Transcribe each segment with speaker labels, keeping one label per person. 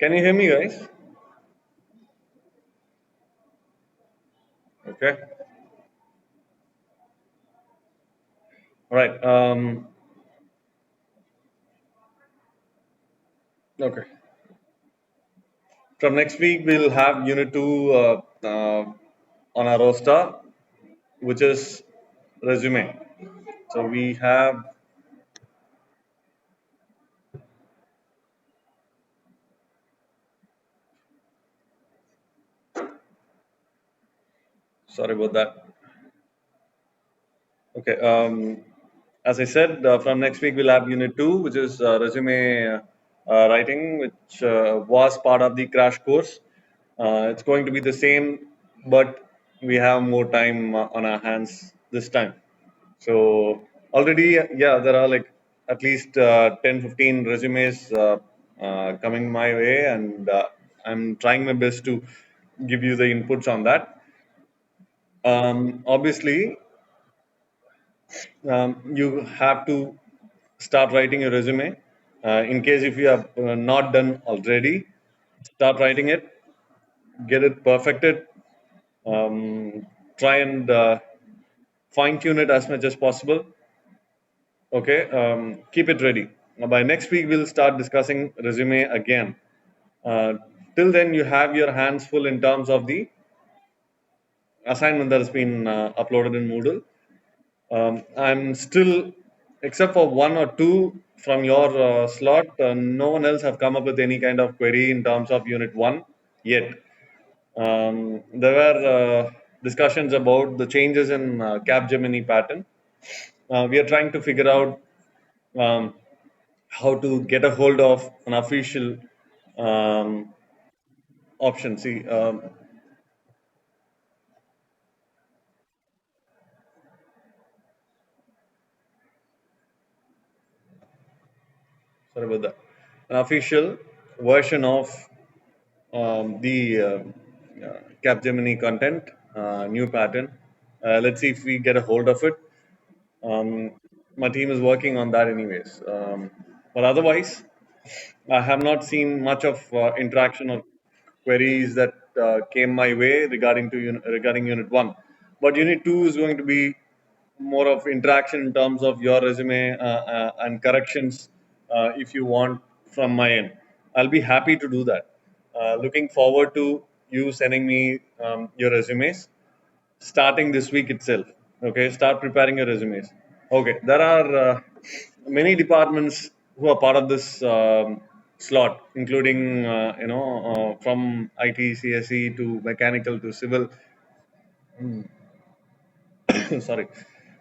Speaker 1: Can you hear me, guys? Okay. All right. Okay. From next week, we'll have Unit 2 on our roster, which is resume. So we have, sorry about that. Okay. As I said, from next week, we'll have Unit 2, which is resume writing, which was part of the crash course. It's going to be the same, but we have more time on our hands this time. So already, yeah, there are like at least 10, 15 resumes coming my way, and I'm trying my best to give you the inputs on that. Obviously, you have to start writing a resume. In case if you have not done already, start writing it, get it perfected, um, try and fine tune it as much as possible. Okay, keep it ready. By next week, we'll start discussing resume again. Uh, till then, you have your hands full in terms of the assignment that has been uploaded in Moodle. I'm still, except for one or two from your slot, no one else have come up with any kind of query in terms of Unit 1 yet. There were discussions about the changes in Capgemini pattern. We are trying to figure out um, how to get a hold of an official um, option. See, sorry about that. An official version of the Capgemini content, new pattern. Let's see if we get a hold of it. Um, my team is working on that, anyways. But otherwise, I have not seen much of interaction or queries that came my way regarding Unit 1. But Unit 2 is going to be more of interaction in terms of your resume and corrections if you want from my end. I'll be happy to do that. Looking forward to you sending me your resumes starting this week itself. Okay, start preparing your resumes. Okay, there are many departments who are part of this slot, including from IT, CSE to mechanical to civil. Sorry.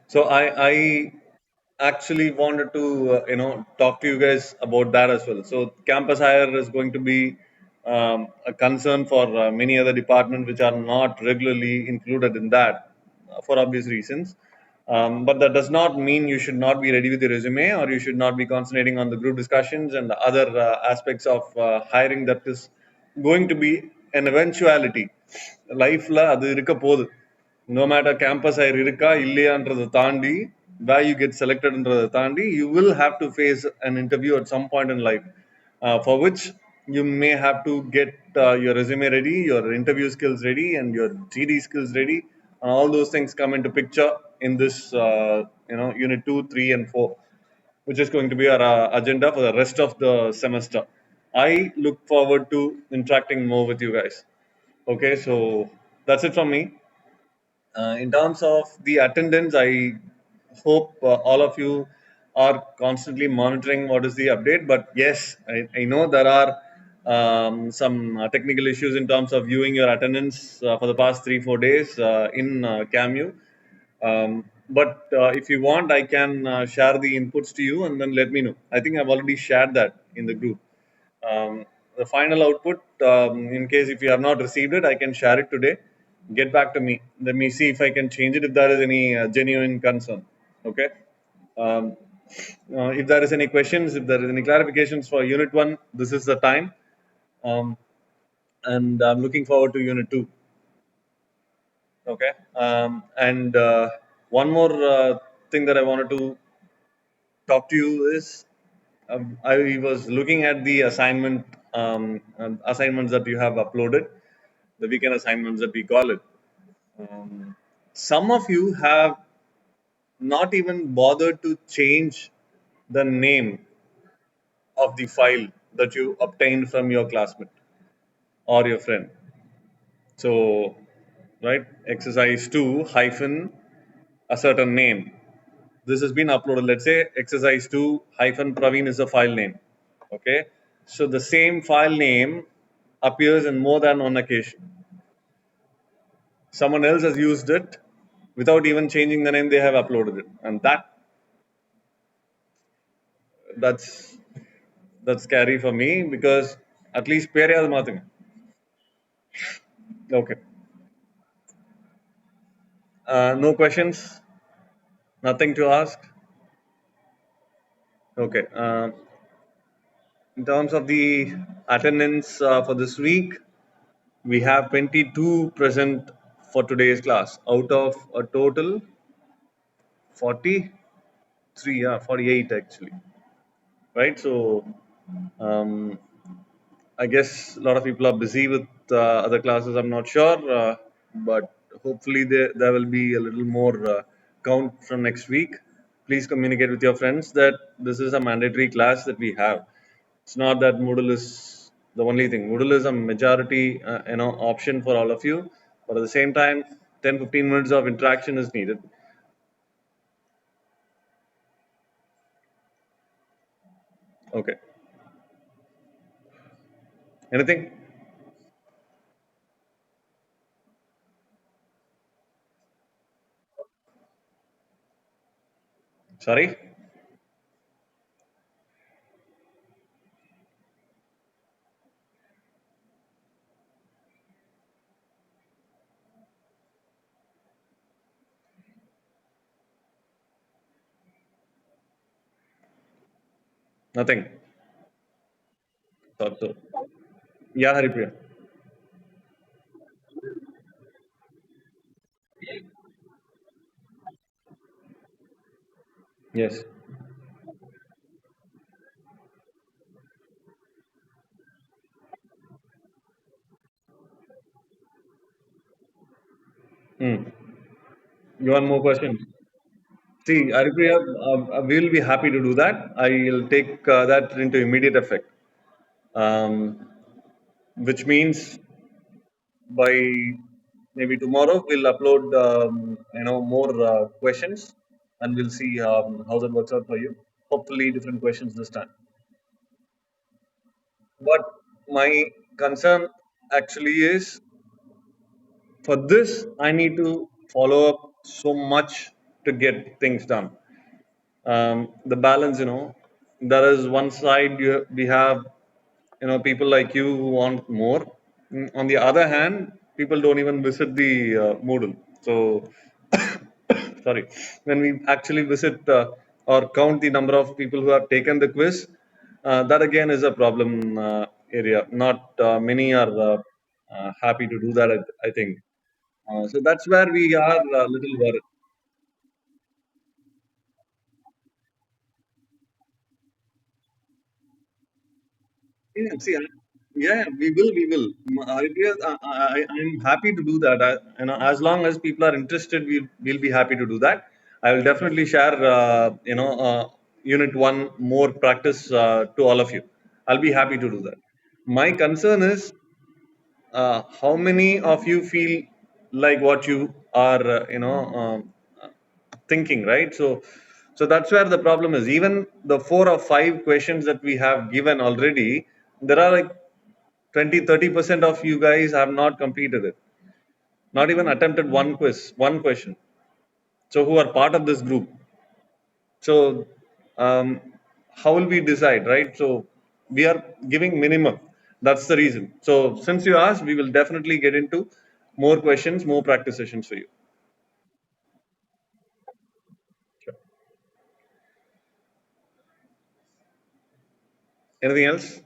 Speaker 1: So I actually wanted to talk to you guys about that as well. So campus hire is going to be a concern for many other departments which are not regularly included in that for obvious reasons. But that does not mean you should not be ready with your resume, or you should not be concentrating on the group discussions and the other aspects of hiring that is going to be an eventuality. லைஃப்ல அது இருக்க போகுது. No matter campus hire இருக்கா இல்லையான்றதை தாண்டி, where you get selectedன்றதை தாண்டி, you will have to face an interview at some point in life, for which you may have to get your resume ready, your interview skills ready, and your GD skills ready, and all those things come into picture in this unit 2, 3, and 4, which is going to be our agenda for the rest of the semester. I look forward to interacting more with you guys. Okay, so that's it from me. In terms of the attendance, I hope all of you are constantly monitoring what is the update. But yes, I know there are some technical issues in terms of viewing your attendance for the past 3 4 days in Camu. But if you want, I can share the inputs to you and then let me know. I think I've already shared that in the group. The final output, in case if you have not received it, I can share it today. Get back to me. Let me see if I can change it if there is any genuine concern. Okay. Um, if there is any questions, if there is any clarifications for Unit 1, this is the time. Um, and I'm looking forward to Unit 2. Okay. And one more thing that I wanted to talk to you is I was looking at the assignment assignments that you have uploaded, the weekend assignments that we call it. Some of you have not even bothered to change the name of the file that you obtained from your classmate or your friend. So, right, exercise 2 hyphen a certain name. This has been uploaded. Let's say exercise 2 hyphen Praveen is the file name. Okay. So the same file name appears in more than one occasion. Someone else has used it without even changing the name, they have uploaded it. And that's that's scary for me because at least Periyad Mathing. Okay. No questions, nothing to ask. Okay. In terms of the attendance for this week, we have 22 present for today's class out of a total 43, yeah, 48 actually, right? So, um, I guess a lot of people are busy with other classes. I'm not sure, but hopefully there will be a little more count from next week. Please communicate with your friends that this is a mandatory class that we have. It's not that Moodle is the only thing. Moodle is a majority, option for all of you. But at the same time, 10-15 minutes of interaction is needed. Okay. Anything? Sorry? Nothing. Thought so. Yeah, Haripriya. Yes. Hmm. You want more questions? See, Haripriya, we will be happy to do that. I will take that into immediate effect, um, which means by maybe tomorrow we'll upload more questions, and we'll see how that works out for you. Hopefully, different questions this time. But my concern actually is for this, I need to follow up so much to get things done. The balance, there is one side we have, people like you who want more. On the other hand, people don't even visit the Moodle. So, sorry, when we actually visit or count the number of people who have taken the quiz, that again is a problem area. Not many are happy to do that, I think. So that's where we are a little worried. Yeah, see, yeah, I'm happy to do that. As long as people are interested, we'll be happy to do that. I will definitely share, Unit One more practice to all of you. I'll be happy to do that. My concern is how many of you feel like what you are, thinking, right? So that's where the problem is. Even the 4 or 5 questions that we have given already, there are like 20-30% of you guys have not completed it, not even attempted one question. So who are part of this group? So um, how will we decide, right? So we are giving minimum. That's the reason. So since you asked, we will definitely get into more questions, more practice sessions for you. Sure. Anything else?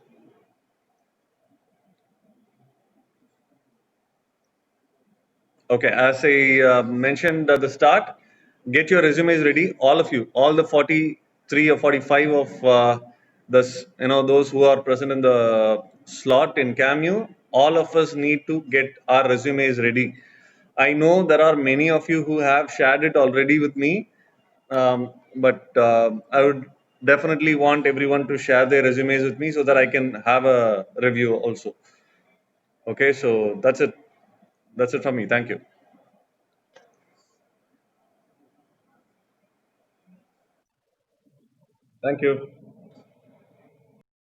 Speaker 1: Okay, as I mentioned at the start, get your resumes ready, all of you, all the 43 or 45 of thus, those who are present in the slot in Cameo, all of us need to get our resumes ready. I know there are many of you who have shared it already with me, but I would definitely want everyone to share their resumes with me so that I can have a review also. Okay, so that's it. That's it from me. Thank you. Thank you.